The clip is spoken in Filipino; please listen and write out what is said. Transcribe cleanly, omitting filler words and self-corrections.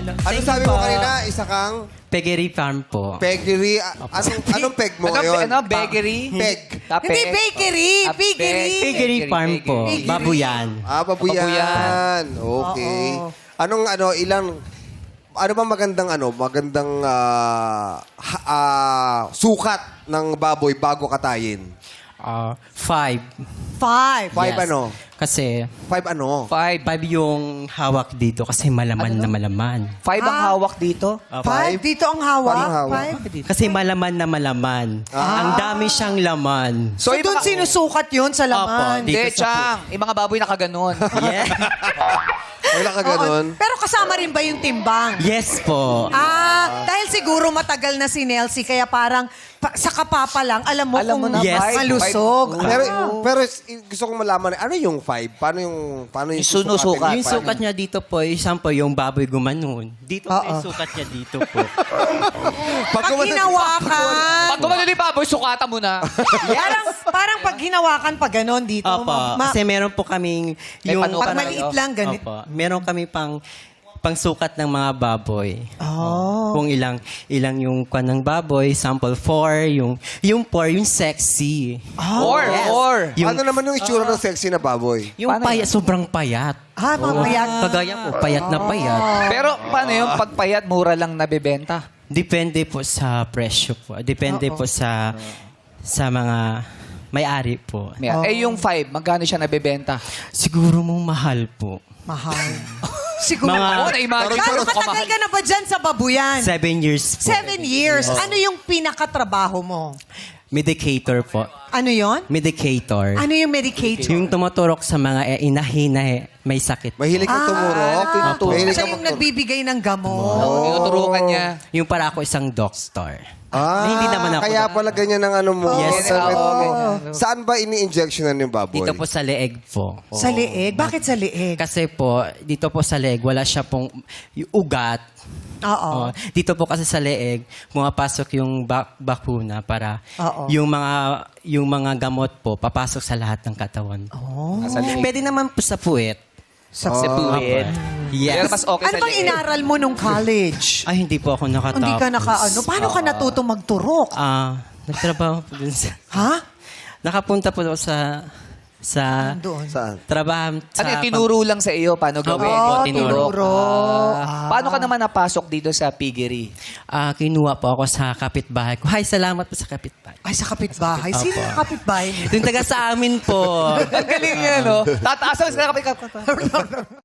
Ano sabi mo kanina? Isa kang Piggery Farm po. peggery. Anong peg mo ngayon? Bakery? Peg. Hindi bakery, piggery. Piggery Farm po. Piggery. Babuyan. Babuyan. Okay. Ano ba magandang sukat ng baboy bago katayin? 5. 5. Five ano? Kasi 5 ano? 5. 5 yung hawak dito kasi malaman na malaman. 5 ang hawak dito? 5? Dito ang hawak? Paano hawak? 5? Kasi malaman na malaman. Ang dami siyang laman. So, doon sinusukat yun sa laman? Opo, di- Hindi, Dito sa Chang. Yung mga baboy nakaganon. Yeah. Wala ka ganun? Oo. Pero kasama rin ba yung timbang? Yes po. Dahil siguro matagal na si Nelsie, kaya parang sa kapapa lang, alam mo Alam mo kung na, Yes. malusog. Pero gusto kong malaman, ano yung 5? Paano yung Yung sinusukat. Yung sukat niya dito po, example, yung baboy gumanon. Dito po Oo. yung sukat niya dito po. Pag hinawakan, Pag gumanon yung baboy, sukatan mo na. parang pag hinawakan, pag ganon dito, Opo. Kasi meron po kaming May yung... panukat pag maliit lang, ganit. Opo. Meron kami pangsukat ng mga baboy. Oh. Kung ilang yung kwan ng baboy, sample 4, yung 4, yung sexy. Or. Yung, Ano naman yung itsura ng sexy na baboy? yung payat, sobrang payat. Mamaya. Kagaya po, payat na payat. Pero paano yung pagpayat, mura lang nabebenta? Depende po sa presyo po. Depende po sa mga may-ari po. Yung 5, magkano siya nabebenta? Siguro mong mahal po. Mahal. Siguro. Mga- na-imagine Gano'ng ko katagal ka na ba dyan sa babuyan? 7 years po. 7 years. Ano yung pinakatrabaho mo? Medicator po. Ano yon? Medicator. Ano yung medicator? Yung tumuturok sa mga inahin na may sakit. Mahilig kang tumurok? Mahilig Siya kang yung nagbibigay ng gamot. Tinuturukan niya. Yung para ako isang doctor. Hindi naman ako. Kaya pala ganyan ang ano mo. Yes. Saan ba ini-injectionan yung baboy? Dito po sa leeg po. Sa leeg? Bakit sa leeg? Kasi po, dito po sa leeg, wala siya pong yung ugat. Oo. Dito po kasi sa leeg, pumapasok yung bakuna para Oo. yung mga gamot po papasok sa lahat ng katawan. Nasa leeg. Pwede naman po sa puwet. Sa Sa puwet. Yes. Pero mas okay Ano sa bang leeg. inaral mo nung college? Ay, hindi po ako nakatapos. Hindi ka paano ka natuto magturok? Nagtrabaho po dun sa... Ha? Nakapunta po ako sa Doon. Saan? trabaho sa... Ano yung tinuro lang sa iyo paano gawin? Oo, Tinuro. tinuro. Paano ka naman napasok dito sa piggery? Kinuha po ako sa kapitbahay ko. Hi, salamat po sa kapitbahay. Ay, sa kapitbahay. Sino yung kapitbahay mo? Yung taga sa amin po. Ang galing yan, no? Tataas lang sa kapit.